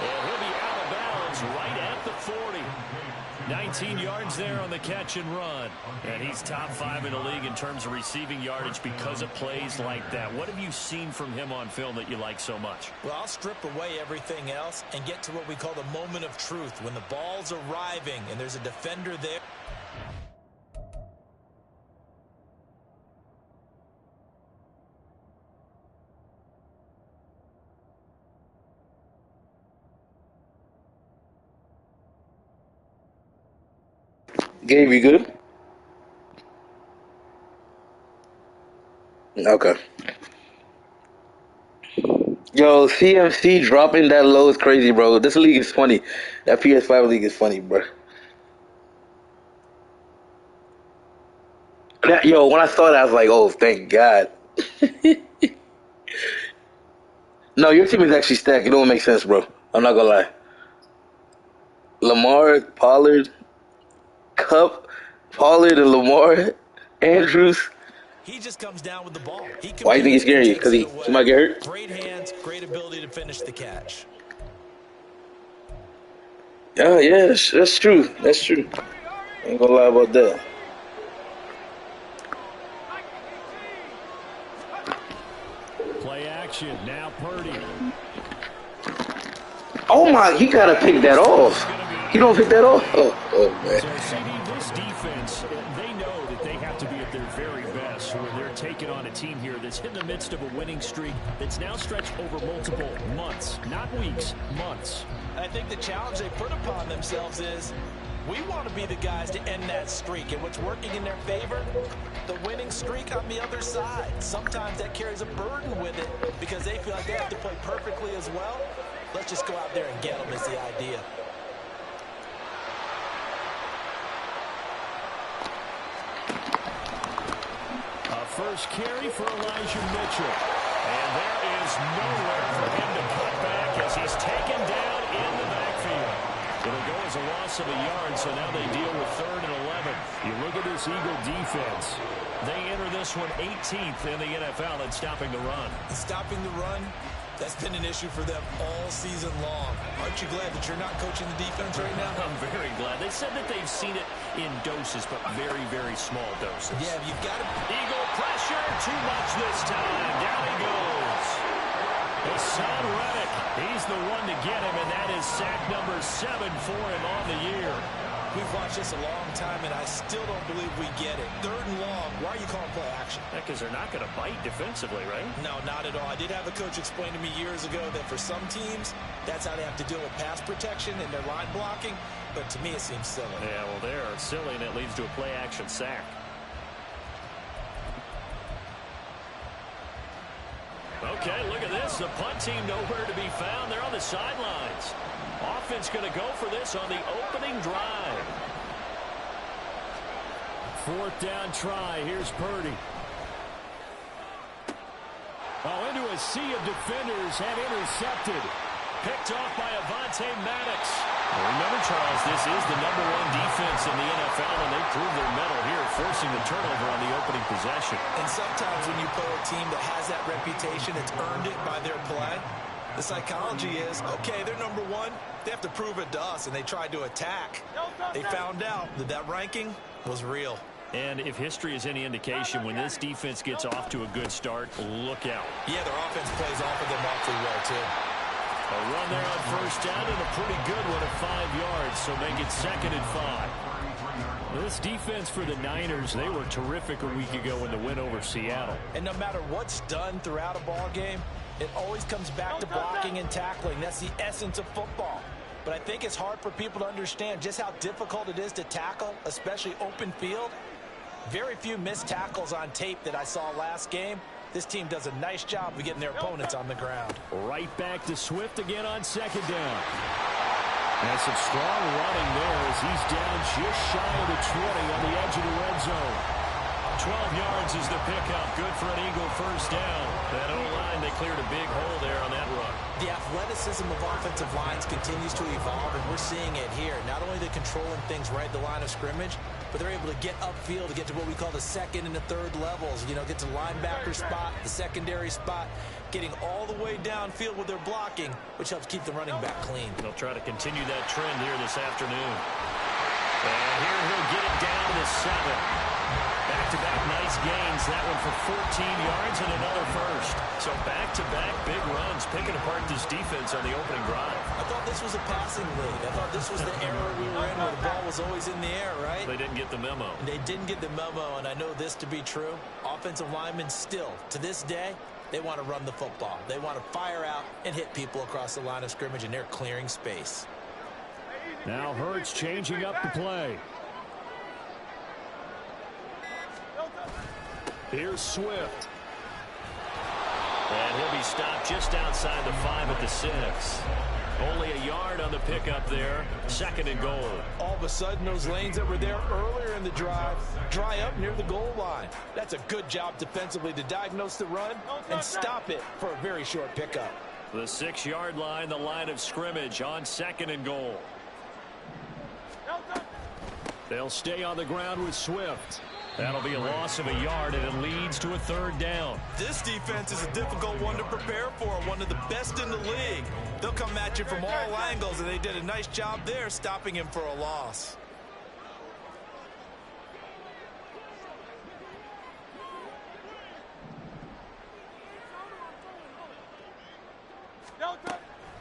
And he'll be out of bounds right at the 40. 19 yards there on the catch and run. And he's top 5 in the league in terms of receiving yardage because of plays like that. What have you seen from him on film that you like so much? Well, I'll strip away everything else and get to what we call the moment of truth, when the ball's arriving and there's a defender there. Gabe, you good? Okay. Yo, CMC dropping that low is crazy, bro. This league is funny. That PS5 league is funny, bro. Yo, when I saw that, I was like, oh, thank God. No, your team is actually stacked. It don't make sense, bro. I'm not gonna lie. Lamar, Pollard, Cup, Pollard, and Lamar, Andrews. He just comes down with the ball. Why do you think he's scary? Because he might get hurt? Great hands, great ability to finish the catch. Yeah, that's true. That's true. Ain't gonna lie about that. Play action. Now Purdy. Oh my, he gotta pick that off. He don't pick that off? Oh man. So, CD, this defense, they know that they have to be at their very best when they're taking on a team here that's in the midst of a winning streak that's now stretched over multiple months, not weeks, months. I think the challenge they put upon themselves is, we want to be the guys to end that streak. And what's working in their favor? The winning streak on the other side. Sometimes that carries a burden with it because they feel like they have to play perfectly as well. Let's just go out there and get them is the idea. A first carry for Elijah Mitchell. And there is nowhere for him to cut back as he's taken down in the backfield. It'll go as a loss of a yard, so now they deal with 3rd and 11. You look at this Eagle defense. They enter this one 18th in the NFL in stopping the run. Stopping the run, that's been an issue for them all season long. Aren't you glad that you're not coaching the defense right now? I'm very glad. They said that they've seen it in doses, but very, very small doses. Yeah, you've got to... Eagle pressure, too much this time. Down he goes. Hassan Reddick, he's the one to get him, and that is sack number 7 for him on the year. We've watched this a long time, and I still don't believe we get it. 3rd and long, why are you calling play action? Yeah, because they're not going to bite defensively, right? No, not at all. I did have a coach explain to me years ago that for some teams, that's how they have to deal with pass protection and their line blocking, but to me it seems silly. Yeah, well, they're silly, and it leads to a play action sack. Okay, look at this. The punt team nowhere to be found. They're on the sidelines. Offense going to go for this on the opening drive. 4th down try. Here's Purdy. Oh, into a sea of defenders and intercepted. Picked off by Avonte Maddox. Well, remember, Charles, this is the #1 defense in the NFL, and they proved their mettle here, forcing the turnover on the opening possession. And sometimes when you play a team that has that reputation, it's earned it by their play. The psychology is, okay, they're #1. They have to prove it to us, and they tried to attack. They found out that that ranking was real. And if history is any indication, when this defense gets off to a good start, look out. Yeah, their offense plays off of them awfully well, too. A run there on 1st down and a pretty good one at 5 yards, so make it 2nd and 5. This defense for the Niners, they were terrific a week ago in the win over Seattle. And no matter what's done throughout a ball game, it always comes back to blocking and tackling. That's the essence of football. But I think it's hard for people to understand just how difficult it is to tackle, especially open field. Very few missed tackles on tape that I saw last game. This team does a nice job of getting their opponents on the ground. Right back to Swift again on 2nd down. And some strong running there as he's down just shy of the 20 on the edge of the red zone. 12 yards is the pickup. Good for an Eagle first down. That O-line, they cleared a big hole there on that run. The athleticism of offensive lines continues to evolve, and we're seeing it here. Not only are they controlling things right at the line of scrimmage, but they're able to get upfield to get to what we call the second and the third levels. You know, get to the linebacker spot, the secondary spot, getting all the way downfield with their blocking, which helps keep the running back clean. They'll try to continue that trend here this afternoon. And here he'll get it down to 7. Back-to-back nice gains. That one for 14 yards and another first. So back-to-back big runs, picking apart this defense on the opening drive. I thought this was a passing league. I thought this was the era we were in where the ball was always in the air, right? They didn't get the memo. They didn't get the memo, and I know this to be true. Offensive linemen still, to this day, they want to run the football. They want to fire out and hit people across the line of scrimmage, and they're clearing space. Now Hurts changing up the play. Here's Swift. And he'll be stopped just outside the 5 at the 6. Only a yard on the pickup there. 2nd and goal. All of a sudden, those lanes that were there earlier in the drive dry up near the goal line. That's a good job defensively to diagnose the run and stop it for a very short pickup. The 6-yard line, the line of scrimmage on 2nd and goal. They'll stay on the ground with Swift. That'll be a loss of a yard, and it leads to a 3rd down. This defense is a difficult one to prepare for, one of the best in the league. They'll come at you from all angles, and they did a nice job there stopping him for a loss.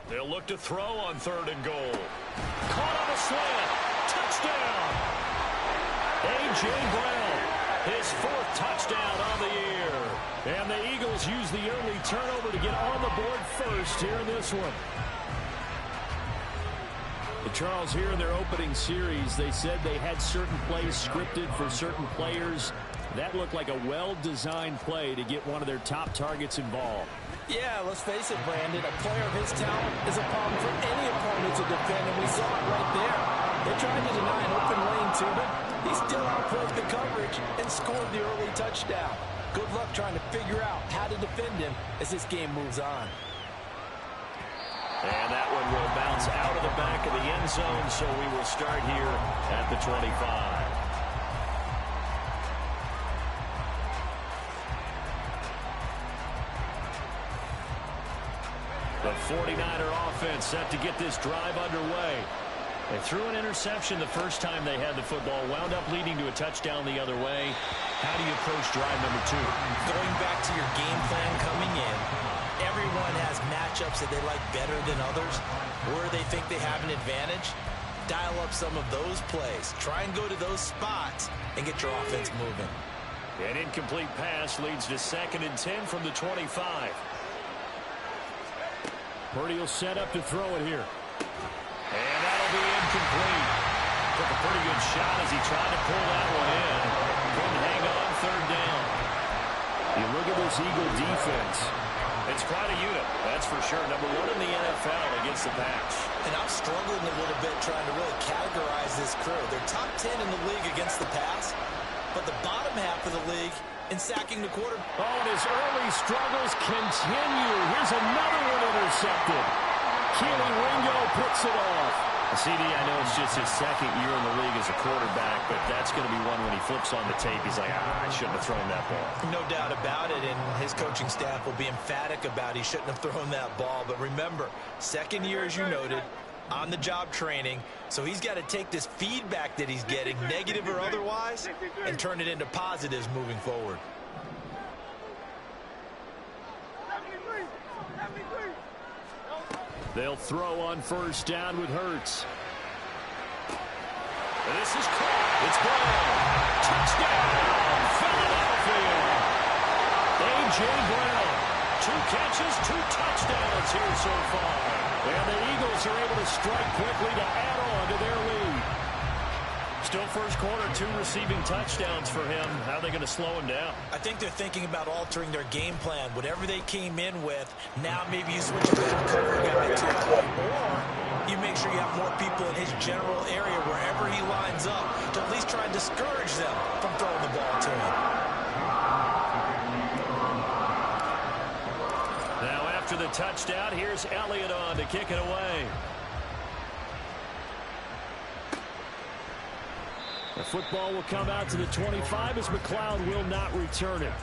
They'll look to throw on 3rd and goal. Caught on a slant. Touchdown. A.J. Brown, his 4th touchdown on the year. And the Eagles use the early turnover to get on the board first here in this one. Well, Charles, here in their opening series, they said they had certain plays scripted for certain players. That looked like a well-designed play to get one of their top targets involved. Yeah, let's face it, Brandon. A player of his talent is a problem for any opponent to defend, and we saw it right there. They tried to deny an open lane to him. He still outplayed the coverage and scored the early touchdown. Good luck trying to figure out how to defend him as this game moves on. And that one will bounce out of the back of the end zone, so we will start here at the 25. The 49er offense set to get this drive underway. They threw an interception the first time they had the football, wound up leading to a touchdown the other way. How do you approach drive number 2? Going back to your game plan coming in, everyone has matchups that they like better than others. Where they think they have an advantage, dial up some of those plays. Try and go to those spots and get your offense moving. An incomplete pass leads to 2nd and 10 from the 25. Purdy will set up to throw it here. And that'll be incomplete. Took a pretty good shot as he tried to pull that one in. Couldn't hang on 3rd down. You look at this Eagle defense. It's quite a unit, that's for sure. Number 1 in the NFL against the pass. And I'm struggling a little bit trying to really categorize this crew. They're top 10 in the league against the pass, but the bottom half of the league in sacking the quarterback. Oh, and his early struggles continue. Here's another one intercepted. Keely Ringo puts it off. CD, I know it's just his 2nd year in the league as a quarterback, but that's going to be one when he flips on the tape. He's like, I shouldn't have thrown that ball. No doubt about it, and his coaching staff will be emphatic about he shouldn't have thrown that ball. But remember, 2nd year, as you noted, on-the-job training, so he's got to take this feedback that he's getting, negative or otherwise, and turn it into positives moving forward. They'll throw on 1st down with Hurts. And this is caught. It's Brown. Touchdown, Philadelphia. A.J. Brown. 2 catches, 2 touchdowns here so far. And the Eagles are able to strike quickly to add on to their lead. Still first quarter, 2 receiving touchdowns for him. How are they going to slow him down? I think they're thinking about altering their game plan. Whatever they came in with, now maybe you switch to a cover guy to a point, or you make sure you have more people in his general area wherever he lines up to at least try and discourage them from throwing the ball to him. touchdown. Here's Elliott on to kick it away. The football will come out to the 25 as McLeod will not return it.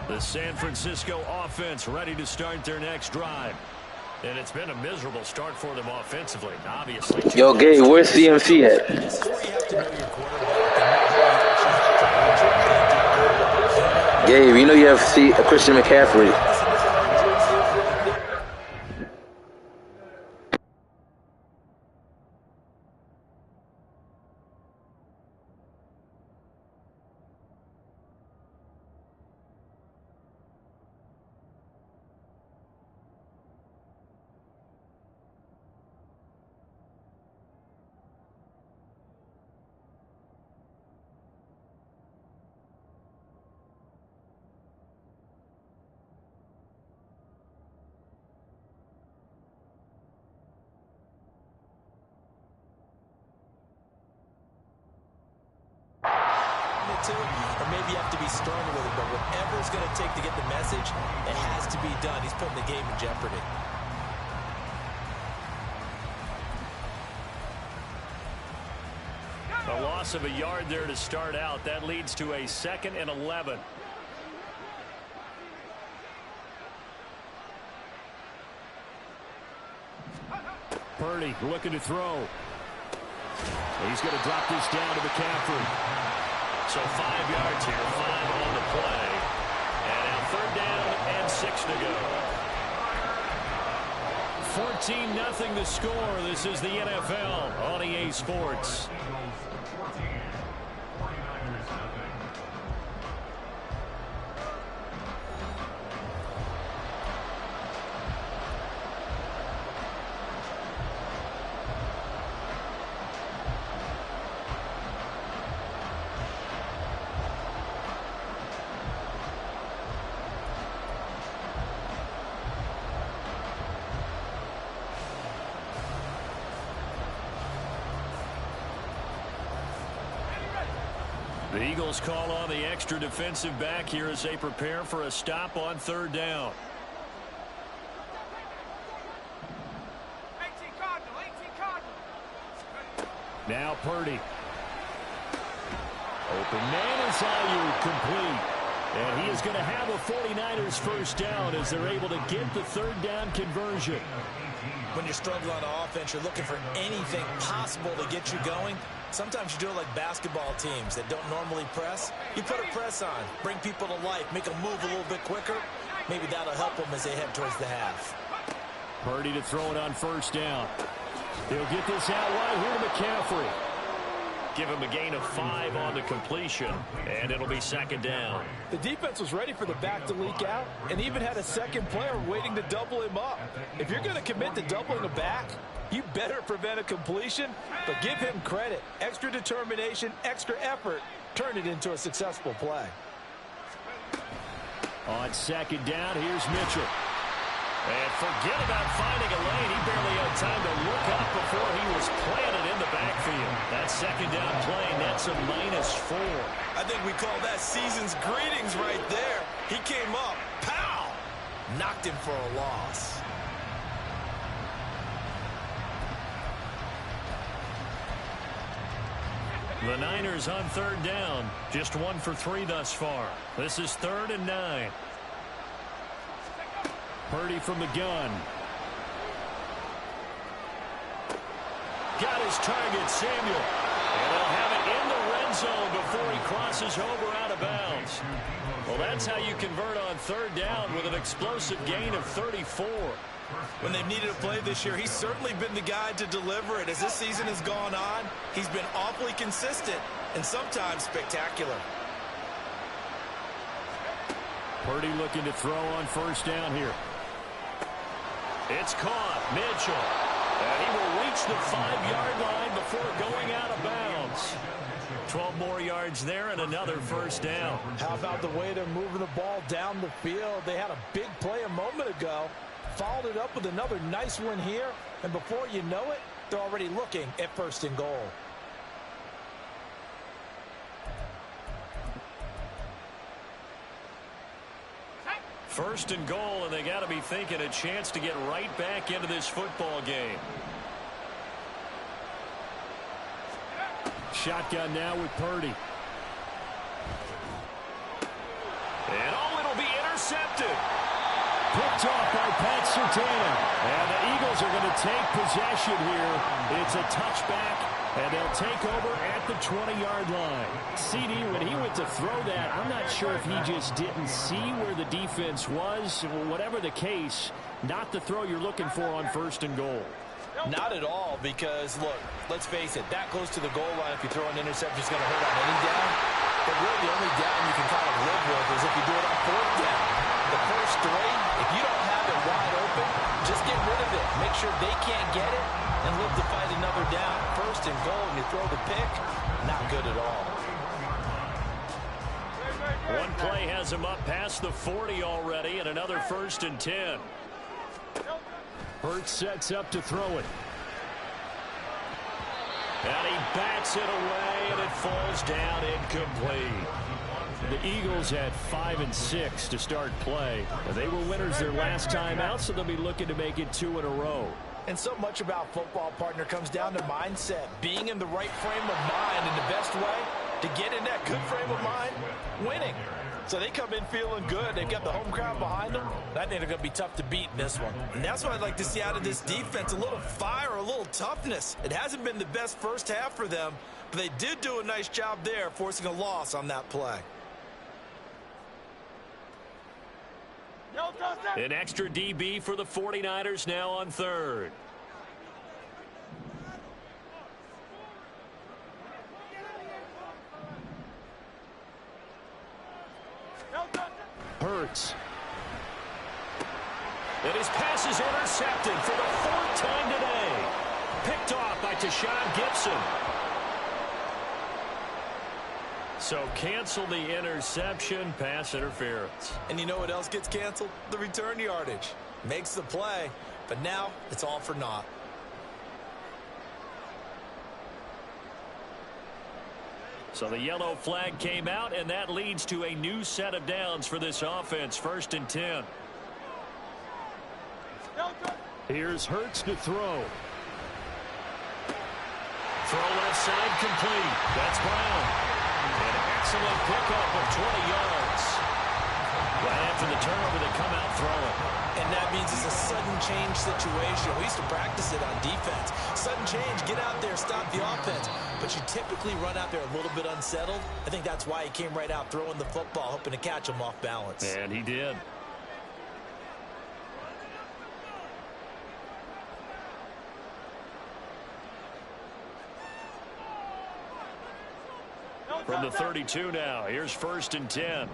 The San Francisco offense ready to start their next drive. And it's been a miserable start for them offensively, obviously. Yo, Gabe, where's CMC at? This is where you have to know your quarterback. Gabe, you know you have Christian McCaffrey. Or maybe you have to be stern with it, but whatever it's going to take to get the message, it has to be done. He's putting the game in jeopardy. A loss of a yard there to start out. That leads to a 2nd and 11. Purdy looking to throw. He's going to drop this down to McCaffrey. So 5 yards here, 5 on the play. And now 3rd down and 6 to go. 14-0 the score. This is the NFL on EA Sports. The Eagles call on the extra defensive back here as they prepare for a stop on 3rd down. Now Purdy. Open man is Ayuk, complete. And he is going to have a 49ers first down as they're able to get the 3rd down conversion. When you're struggling on offense, you're looking for anything possible to get you going. Sometimes you do it like basketball teams that don't normally press. You put a press on, bring people to life, make them move a little bit quicker. Maybe that'll help them as they head towards the half. Purdy to throw it on 1st down. He'll get this out wide here to McCaffrey. Give him a gain of 5 on the completion, and it'll be 2nd down. The defense was ready for the back to leak out and even had a second player waiting to double him up. If you're going to commit to doubling a back, you better prevent a completion, but give him credit. Extra determination, extra effort, turn it into a successful play. On 2nd down, here's Mitchell. And forget about finding a lane. He barely had time to look up before he was planted in the backfield. That 2nd down play, that's a -4. I think we call that season's greetings right there. He came up, pow! Knocked him for a loss. The Niners on 3rd down. Just 1 for 3 thus far. This is 3rd and 9. Purdy from the gun. Got his target, Samuel. And he'll have it in the red zone before he crosses over out of bounds. Well, that's how you convert on 3rd down with an explosive gain of 34. When they've needed a play this year, he's certainly been the guy to deliver it. As this season has gone on, he's been awfully consistent and sometimes spectacular. Purdy looking to throw on 1st down here. It's caught. Mitchell. And he will reach the 5-yard line before going out of bounds. 12 more yards there and another 1st down. How about the way they're moving the ball down the field? They had a big play a moment ago. Followed it up with another nice one here. And before you know it, They're already looking at 1st and goal. First and goal, and they got to be thinking a chance to get right back into this football game. Shotgun now with Purdy. And it'll be intercepted. Picked off by Pat Surtain. And the Eagles are going to take possession here. It's a touchback, and they'll take over at the 20-yard line. CD, when he went to throw that, I'm not sure if he just didn't see where the defense was. Whatever the case, not the throw you're looking for on 1st and goal. Not at all, because, look, let's face it, that close to the goal line, if you throw an interception, it's going to hurt on any down. But really, the only down you can kind of live with is if you do it on 4th down. The first 3, if you don't have it wide open, just get rid of it. Make sure they can't get it and live to fight another down. 1st and goal, and you throw the pick, not good at all. One play has him up past the 40 already, and another 1st and 10. Hurts sets up to throw it. And he bats it away, and it falls down incomplete. The Eagles had 5 and 6 to start play. They were winners their last time out, so they'll be looking to make it 2 in a row. And so much about football, partner, comes down to mindset. Being in the right frame of mind, and the best way to get in that good frame of mind, winning. So they come in feeling good. They've got the home crowd behind them. I think they're going to be tough to beat in this one. And that's what I'd like to see out of this defense, a little fire, a little toughness. It hasn't been the best first half for them, but they did do a nice job there, forcing a loss on that play. An extra DB for the 49ers now on 3rd. Hurts. And his pass is intercepted for the 4th time today. Picked off by Tashawn Gibson. So cancel the interception, pass interference. And you know what else gets canceled? The return yardage. Makes the play, but now it's all for naught. So the yellow flag came out, and that leads to a new set of downs for this offense. 1st and 10. Here's Hurts to throw. Throw left side complete. That's Brown. An excellent pickup of 20 yards. Right after the turnover, they come out throwing. And that means it's a sudden change situation. We used to practice it on defense. Sudden change, get out there, stop the offense. But you typically run out there a little bit unsettled. I think that's why he came right out throwing the football, hoping to catch him off balance. And he did. From the 32 now, here's 1st and 10.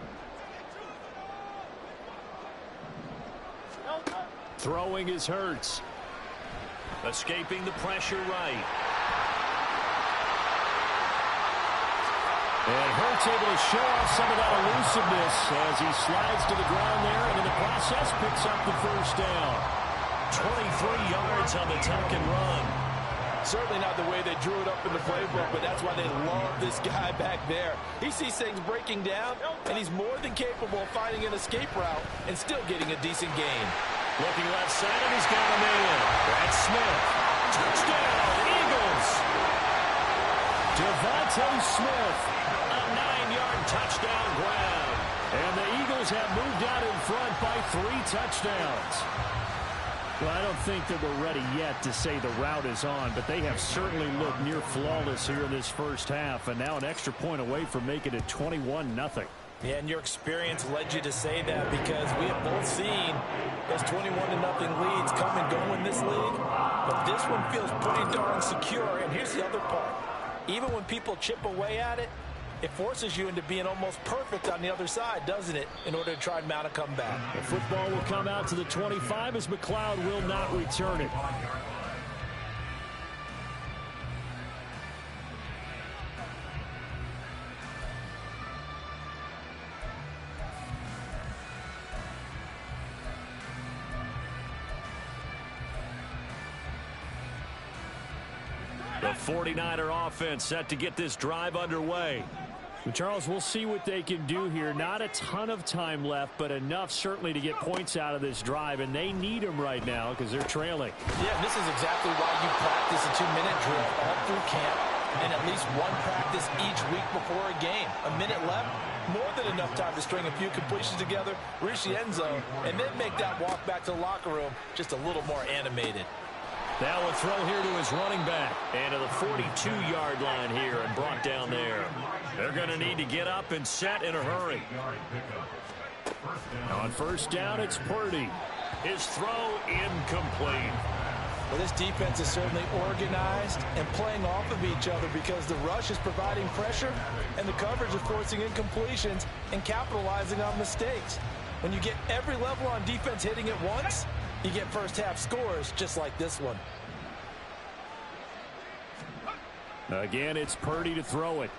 Throwing is Hurts. Escaping the pressure right. And Hurts able to show off some of that elusiveness as he slides to the ground there, and in the process picks up the 1st down. 23 yards on the tuck and run. Certainly not the way they drew it up in the playbook, but that's why they love this guy back there. He sees things breaking down, and he's more than capable of finding an escape route and still getting a decent gain. Looking left side, and he's got him in. Brad Smith. Touchdown, Eagles. Devontae Smith. A 9-yard touchdown grab. And the Eagles have moved out in front by 3 touchdowns. Well, I don't think that we're ready yet to say the route is on, but they have certainly looked near flawless here in this first half, and now an extra point away from making it 21-0. Yeah, and your experience led you to say that, because we have both seen those 21-0 leads come and go in this league. But this one feels pretty darn secure. And here's the other part. Even when people chip away at it, it forces you into being almost perfect on the other side, doesn't it, in order to try and mount a comeback. The football will come out to the 25 as McLeod will not return it. The 49er offense set to get this drive underway. And Charles, we'll see what they can do here. Not a ton of time left, but enough certainly to get points out of this drive, and they need them right now because they're trailing. Yeah, this is exactly why you practice a 2-minute drill all through camp and at least one practice each week before a game. A minute left, more than enough time to string a few completions together, reach the end zone, and then make that walk back to the locker room just a little more animated. Now a throw here to his running back. And to the 42-yard line here and brought down there. They're going to need to get up and set in a hurry. On first down, it's Purdy. His throw incomplete. Well, this defense is certainly organized and playing off of each other because the rush is providing pressure and the coverage is forcing incompletions and capitalizing on mistakes. When you get every level on defense hitting it once, you get first half scores just like this one. Again, it's Purdy to throw it.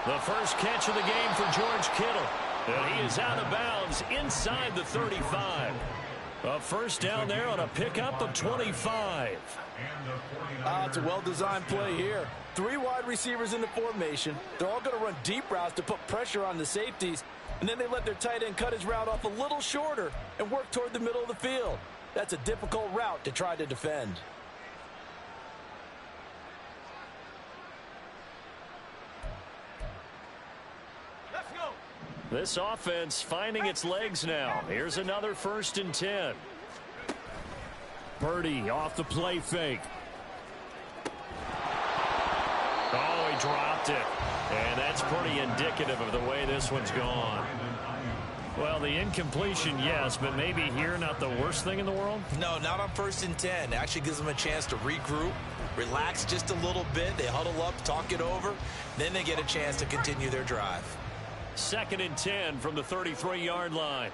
The first catch of the game for George Kittle. And he is out of bounds inside the 35. A first down there on a pickup of 25. It's a well-designed play here. 3 wide receivers in the formation. They're all going to run deep routes to put pressure on the safeties. And then they let their tight end cut his route off a little shorter and work toward the middle of the field. That's a difficult route to try to defend. This offense finding its legs now. Here's another 1st and 10. Purdy off the play fake. Oh, he dropped it. And that's pretty indicative of the way this one's gone. Well, the incompletion, yes, but maybe here not the worst thing in the world? No, not on 1st and 10. It actually gives them a chance to regroup, relax just a little bit. They huddle up, talk it over. Then they get a chance to continue their drive. 2nd and 10 from the 33-yard line.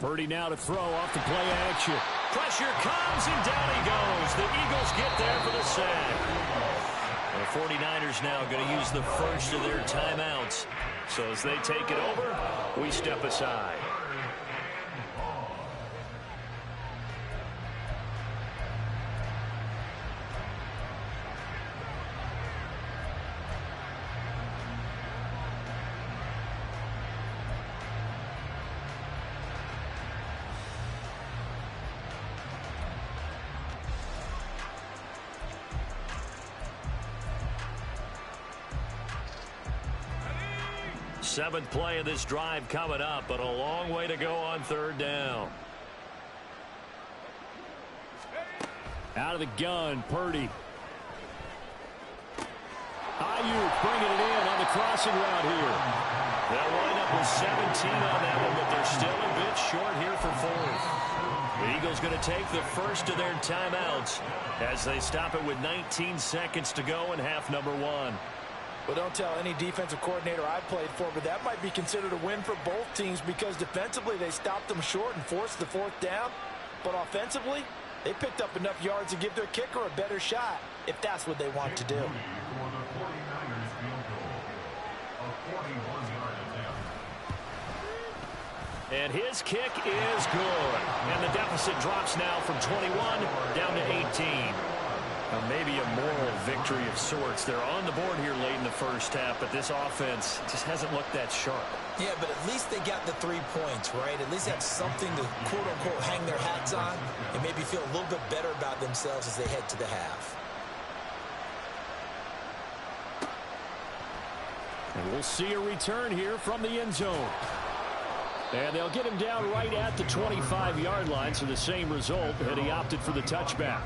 Purdy now to throw off the play action. Pressure comes, and down he goes. The Eagles get there for the sack. The 49ers now going to use the first of their timeouts. So as they take it over, we step aside. Seventh play of this drive coming up, but a long way to go on 3rd down. Out of the gun, Purdy. Ayuk bringing it in on the crossing route here. They'll wind up with 17 on that one, but they're still a bit short here for 4th. The Eagles going to take the first of their timeouts as they stop it with 19 seconds to go in half number 1. Well, don't tell any defensive coordinator I played for, but that might be considered a win for both teams because defensively they stopped them short and forced the 4th down. But offensively, they picked up enough yards to give their kicker a better shot if that's what they want to do. And his kick is good. And the deficit drops now from 21 down to 18. Maybe a moral victory of sorts. They're on the board here late in the first half, but this offense just hasn't looked that sharp. Yeah, but at least they got the 3 points, right? At least have something to, quote-unquote, hang their hats on and maybe feel a little bit better about themselves as they head to the half. And we'll see a return here from the end zone. And they'll get him down right at the 25-yard line, so the same result, and he opted for the touchback.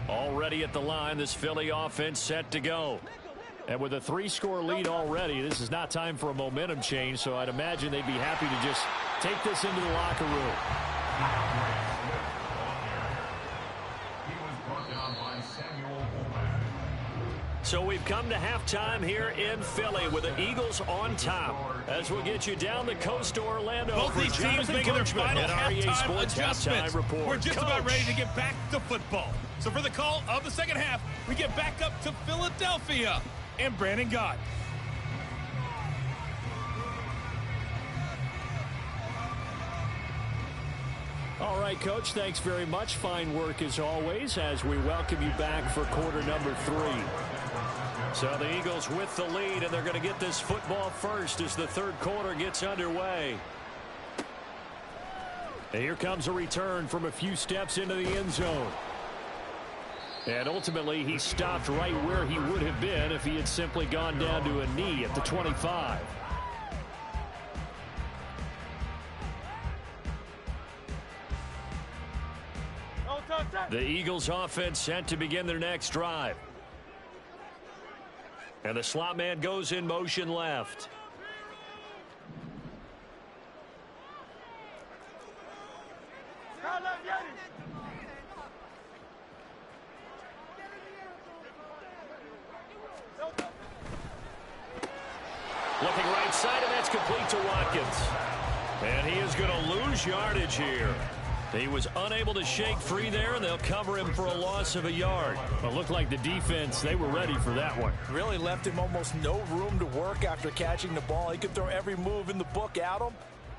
Already at the line, this Philly offense set to go. And with a 3-score lead already, this is not time for a momentum change, so I'd imagine they'd be happy to just take this into the locker room. So we've come to halftime here in Philly with the Eagles on top. As we'll get you down the coast to Orlando. Both these teams making their final halftime adjustments. Report. We're just about ready to get back to football. So for the call of the second half, we get back up to Philadelphia and Brandon Gott. All right, Coach, thanks very much. Fine work as always as we welcome you back for quarter number 3. So the Eagles with the lead, and they're going to get this football first as the third quarter gets underway. And here comes a return from a few steps into the end zone. And ultimately, he stopped right where he would have been if he had simply gone down to a knee at the 25. The Eagles offense set to begin their next drive. And the slot man goes in motion left. Looking right side, and that's complete to Watkins. And he is going to lose yardage here. He was unable to shake free there, and they'll cover him for a loss of a yard. But it looked like the defense, they were ready for that one. Really left him almost no room to work after catching the ball. He could throw every move in the book at him.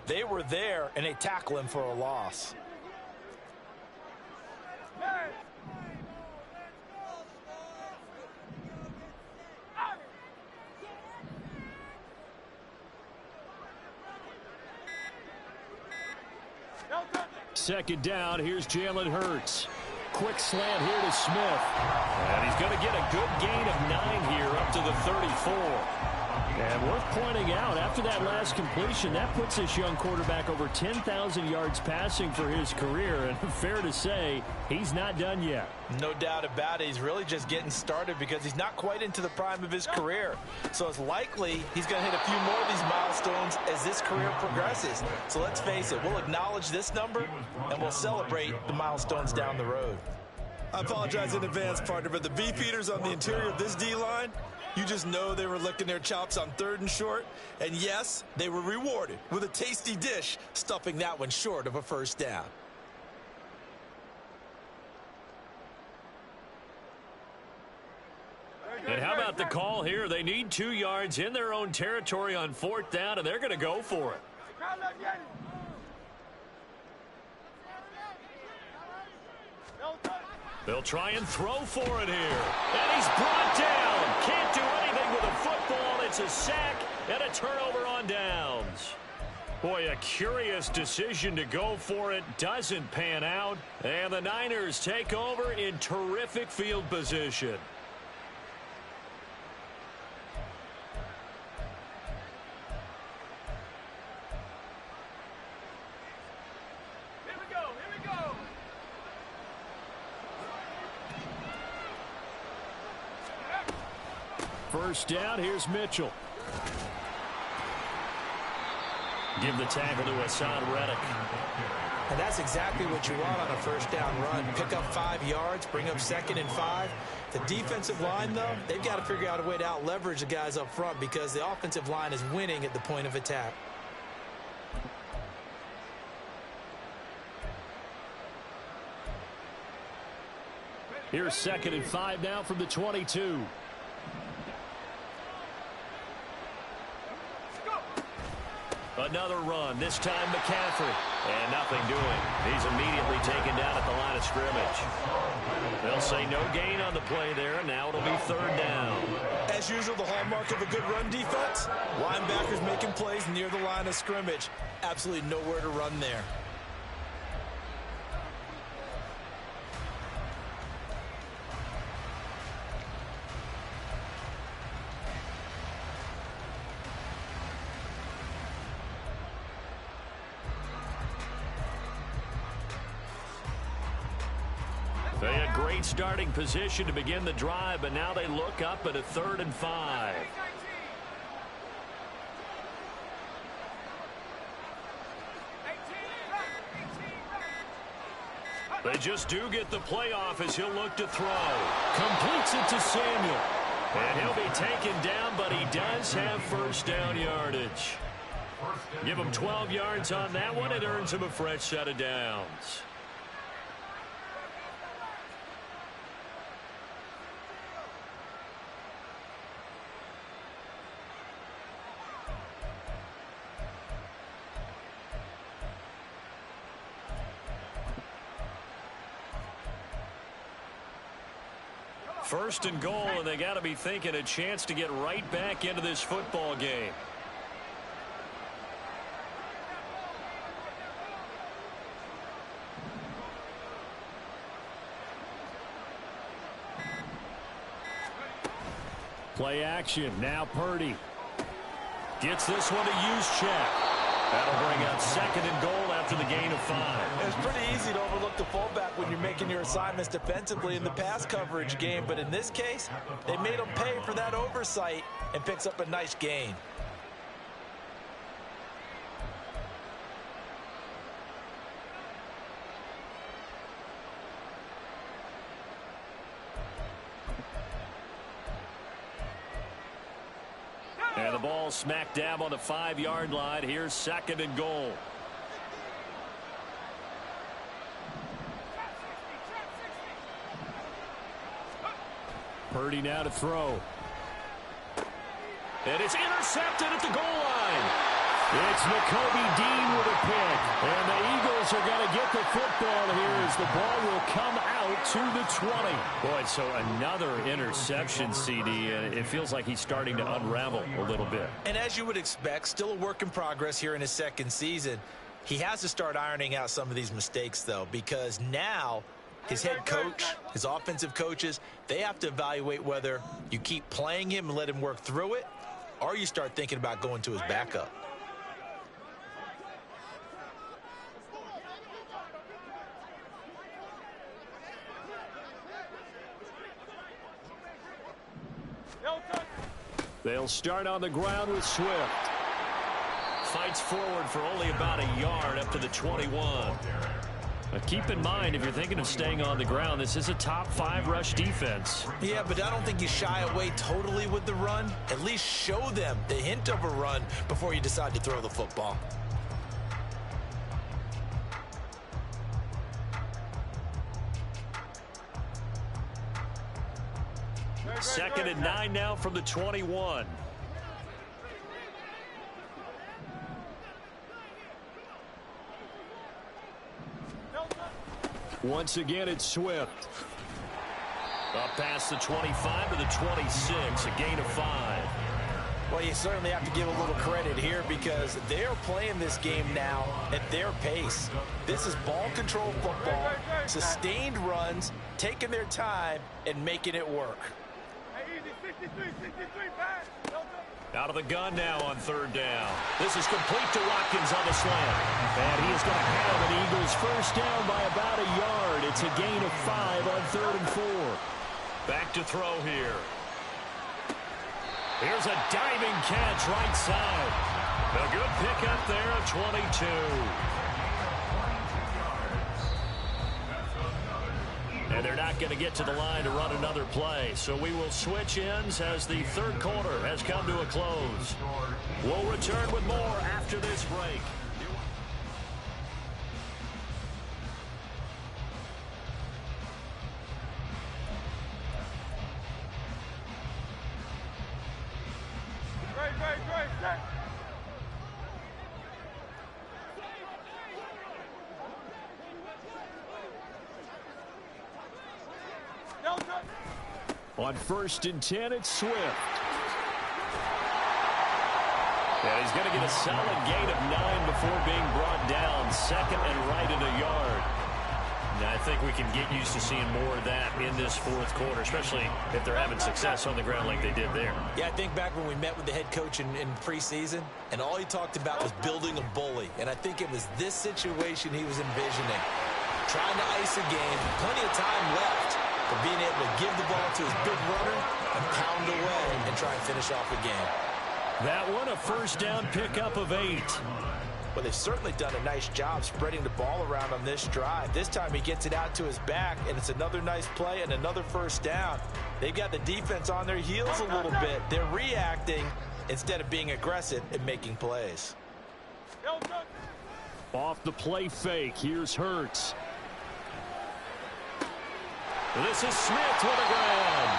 They were there, and they tackle him for a loss. Second down, here's Jalen Hurts. Quick slant here to Smith. And he's going to get a good gain of 9 here up to the 34. And worth pointing out, after that last completion, that puts this young quarterback over 10,000 yards passing for his career. And fair to say, he's not done yet. No doubt about it. He's really just getting started because he's not quite into the prime of his career. So it's likely he's going to hit a few more of these milestones as this career progresses. So let's face it, we'll acknowledge this number and we'll celebrate the milestones down the road. I apologize in advance, partner, but the beefeaters on the interior of this D-line, you just know they were licking their chops on 3rd and short. And yes, they were rewarded with a tasty dish, stuffing that one short of a first down. And how about the call here? They need 2 yards in their own territory on 4th down, and they're going to go for it. They'll try and throw for it here. And he's brought down. Can't do anything with a football. It's a sack and a turnover on downs. Boy, a curious decision to go for it. Doesn't pan out. And the Niners take over in terrific field position. First down, here's Mitchell. Give the tackle to Hassan Reddick. And that's exactly what you want on a first down run. Pick up 5 yards, bring up 2nd and 5. The defensive line, though, they've got to figure out a way to out-leverage the guys up front because the offensive line is winning at the point of attack. Here's 2nd and 5 now from the 22. Another run, this time McCaffrey. And nothing doing. He's immediately taken down at the line of scrimmage. They'll say no gain on the play there, and now it'll be 3rd down. As usual, the hallmark of a good run defense, linebackers making plays near the line of scrimmage. Absolutely nowhere to run there. They had great starting position to begin the drive, but now they look up at a 3rd and 5. They just do get the playoff as he'll look to throw. Completes it to Samuel. And he'll be taken down, but he does have first down yardage. Give him 12 yards on that one. It earns him a fresh set of downs. First and goal, and they got to be thinking a chance to get right back into this football game. Play action. Now Purdy gets this one to Juszczyk. That'll bring up second and goal after the gain of 5. It's pretty easy to overlook the fullback when you're making your assignments defensively in the pass coverage game, but in this case, they made him pay for that oversight and picks up a nice gain. And the ball smack dab on the 5-yard line. Here's second and goal. Purdy now to throw. And it's intercepted at the goal line. It's Nakobe Dean with a pick. And the Eagles are going to get the football here as the ball will come out to the 20. Boy, so another interception, CD. It feels like he's starting to unravel a little bit. And as you would expect, still a work in progress here in his second season. He has to start ironing out some of these mistakes, though, because now his head coach, his offensive coaches, they have to evaluate whether you keep playing him and let him work through it, or you start thinking about going to his backup. They'll start on the ground with Swift. Fights forward for only about a yard up to the 21. Now keep in mind, if you're thinking of staying on the ground, this is a top 5 rush defense. Yeah, but I don't think you shy away totally with the run. At least show them the hint of a run before you decide to throw the football. Second and 9 now from the 21. Once again, it's Swift. Up past the 25 to the 26, a gain of 5. Well, you certainly have to give a little credit here because they're playing this game now at their pace. This is ball control football, sustained runs, taking their time, and making it work. Out of the gun now on third down. This is complete to Watkins on the slant. And he is going to have an Eagles first down by about a yard. It's a gain of 5 on 3rd and 4. Back to throw here. Here's a diving catch right side. A good pickup there of 22. And they're not going to get to the line to run another play. So we will switch ends as the third quarter has come to a close. We'll return with more after this break. On 1st and 10, it's Swift. And he's going to get a solid gain of 9 before being brought down. Second and right at a yard. And I think we can get used to seeing more of that in this fourth quarter, especially if they're having success on the ground like they did there. Yeah, I think back when we met with the head coach in preseason, and all he talked about was building a bully. And I think it was this situation he was envisioning. Trying to ice a game, plenty of time left, but being able to give the ball to his big runner and pound away and try and finish off the game. That one, a first down pickup of 8. Well, they've certainly done a nice job spreading the ball around on this drive. This time he gets it out to his back, and it's another nice play and another first down. They've got the defense on their heels a little bit. They're reacting instead of being aggressive and making plays. Off the play fake, here's Hurts. This is Smith with a grab.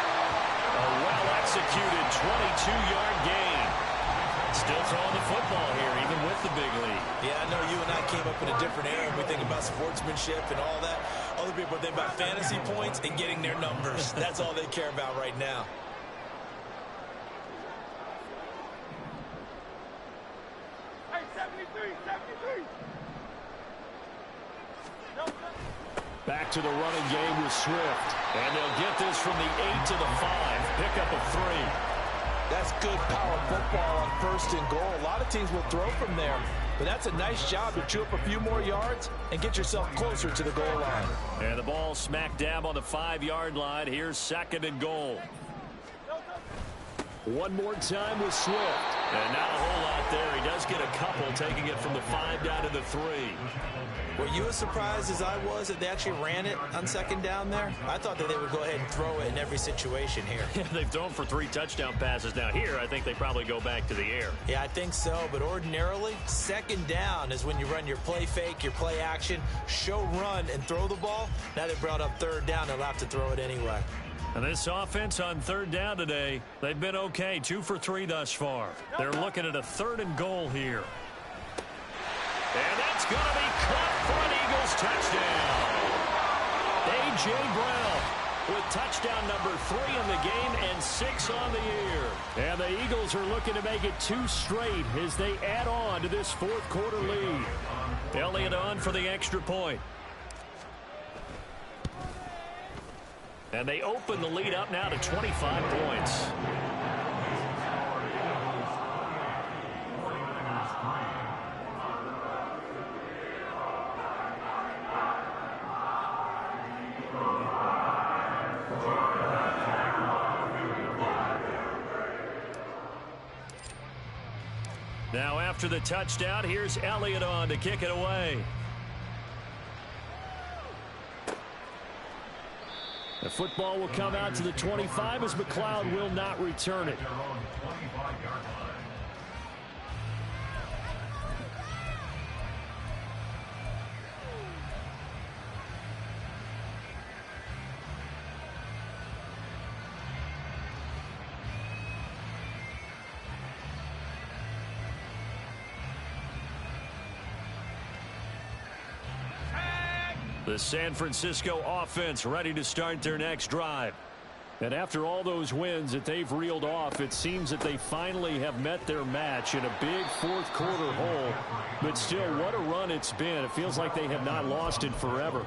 A well-executed 22-yard gain. Still throwing the football here, even with the big lead. Yeah, I know you and I came up in a different era when we think about sportsmanship and all that. Other people think about fantasy points and getting their numbers. That's all they care about right now. Back to the running game with Swift. And they'll get this from the 8 to the 5. Pick up a 3. That's good power football on 1st and goal. A lot of teams will throw from there, but that's a nice job to chew up a few more yards and get yourself closer to the goal line. And the ball smack dab on the 5-yard line. Here's 2nd and goal. One more time with Swift. And not a whole lot there. He does get a couple, taking it from the 5 down to the 3. Were you as surprised as I was that they actually ran it on 2nd down there? I thought that they would go ahead and throw it in every situation here. Yeah, they've thrown for 3 touchdown passes. Now here, I think they probably go back to the air. Yeah, I think so. But ordinarily, 2nd down is when you run your play fake, your play action, show run, and throw the ball. Now they brought up 3rd down. They'll have to throw it anyway. And this offense on 3rd down today, they've been okay. 2 for 3 thus far. They're looking at a 3rd and goal here. And that's going to be caught for an Eagles touchdown. A.J. Brown with touchdown number 3 in the game and 6 on the year. And the Eagles are looking to make it 2 straight as they add on to this 4th quarter lead. Elliott on for the extra point. And they open the lead up now to 25 points. Now after the touchdown, here's Elliott on to kick it away. The football will come out to the 25 as McLeod will not return it. The San Francisco offense ready to start their next drive. And after all those wins that they've reeled off, it seems that they finally have met their match in a big 4th quarter hole. But still, what a run it's been. It feels like they have not lost it forever.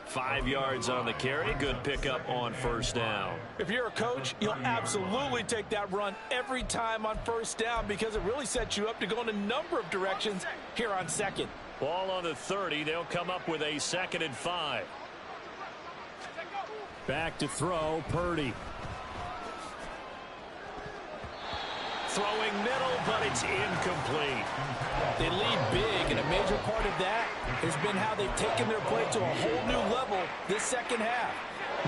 5 yards on the carry. Good pickup on 1st down. If you're a coach, you'll absolutely take that run every time on 1st down because it really sets you up to go in a number of directions here on 2nd. Ball on the 30. They'll come up with a 2nd and 5. Back to throw, Purdy. Throwing middle, but it's incomplete. They lead big, and a major part of that has been how they've taken their play to a whole new level this 2nd half.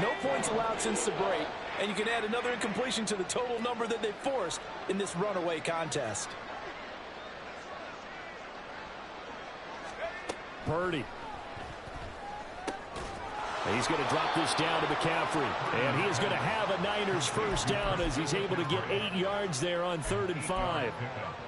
No points allowed since the break, and you can add another incompletion to the total number that they forced in this runaway contest. Purdy. He's going to drop this down to McCaffrey. And he is going to have a Niners 1st down as he's able to get 8 yards there on 3rd and 5.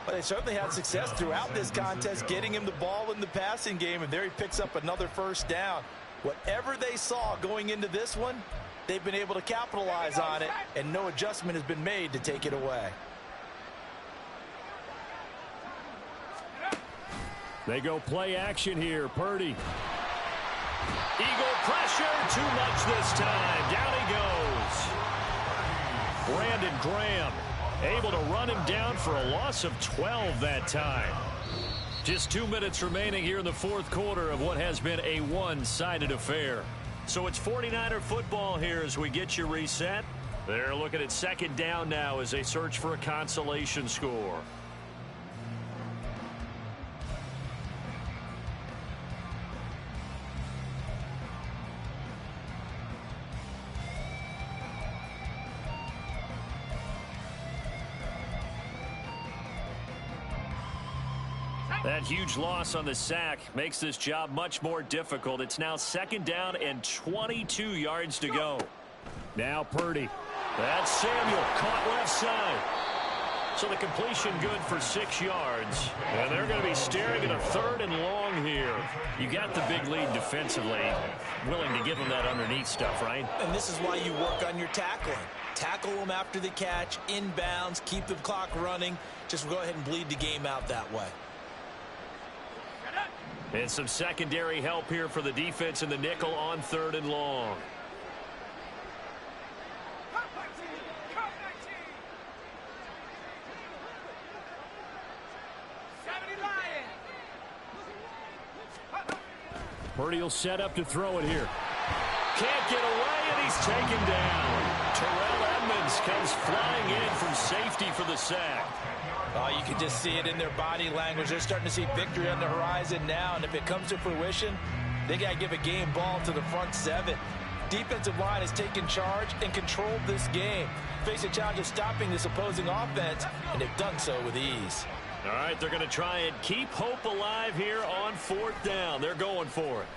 Well, they certainly had success throughout this contest getting him the ball in the passing game, and there he picks up another 1st down. Whatever they saw going into this one, they've been able to capitalize on it, and no adjustment has been made to take it away. They go play action here. Purdy. Eagle pressure. Too much this time. Down he goes. Brandon Graham able to run him down for a loss of 12 that time. Just 2 minutes remaining here in the 4th quarter of what has been a one-sided affair. So it's 49er football here as we get you reset. They're looking at 2nd down now as they search for a consolation score. That huge loss on the sack makes this job much more difficult. It's now 2nd down and 22 yards to go. Now Purdy. That's Samuel caught left side. So the completion good for 6 yards. And they're going to be staring at a 3rd and long here. You got the big lead defensively. Willing to give them that underneath stuff, right? And this is why you work on your tackling. Tackle them after the catch, inbounds, keep the clock running. Just go ahead and bleed the game out that way. And some secondary help here for the defense in the nickel on 3rd and long. Purdy will set up to throw it here. Can't get away, and he's taken down. Terrell Edmunds comes flying in from safety for the sack. Oh, you can just see it in their body language. They're starting to see victory on the horizon now, and if it comes to fruition, they got to give a game ball to the front 7. Defensive line has taken charge and controlled this game. Face a challenge of stopping this opposing offense, and they've done so with ease. All right, they're going to try and keep hope alive here on 4th down. They're going for it.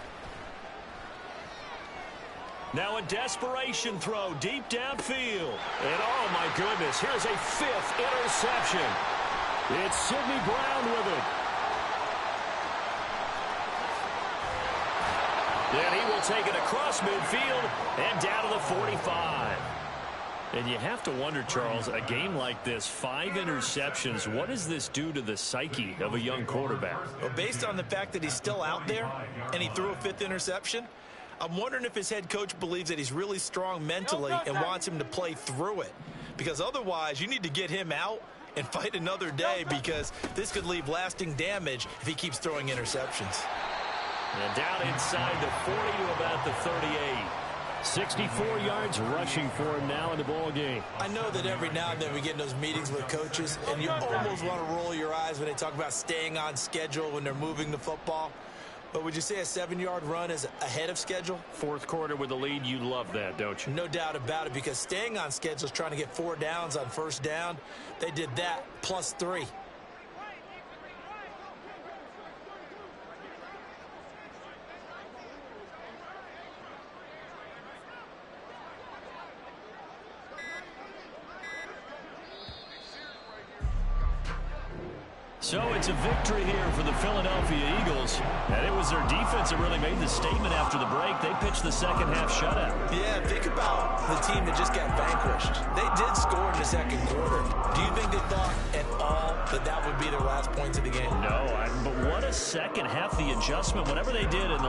Now a desperation throw deep downfield. And oh my goodness, here's a 5th interception. It's Sidney Brown with it. Then he will take it across midfield and down to the 45. And you have to wonder, Charles, a game like this, 5 interceptions, what does this do to the psyche of a young quarterback? Well, based on the fact that he's still out there and he threw a 5th interception, I'm wondering if his head coach believes that he's really strong mentally and wants him to play through it. Because otherwise, you need to get him out and fight another day, because this could leave lasting damage if he keeps throwing interceptions. And down inside the 40 to about the 38. 64 yards rushing for him now in the ball game. I know that every now and then we get in those meetings with coaches, and you almost want to roll your eyes when they talk about staying on schedule when they're moving the football. But would you say a 7-yard run is ahead of schedule? 4th quarter with the lead, you love that, don't you? No doubt about it, because staying on schedule is trying to get 4 downs on 1st down. They did that plus 3. So it's a victory here for the Philadelphia Eagles. And it was their defense that really made the statement after the break. They pitched the second half shutout. Yeah, think about the team that just got vanquished. They did score in the 2nd quarter. Do you think they thought at all that that would be their last points of the game? No, but what a second half, the adjustment, whatever they did in the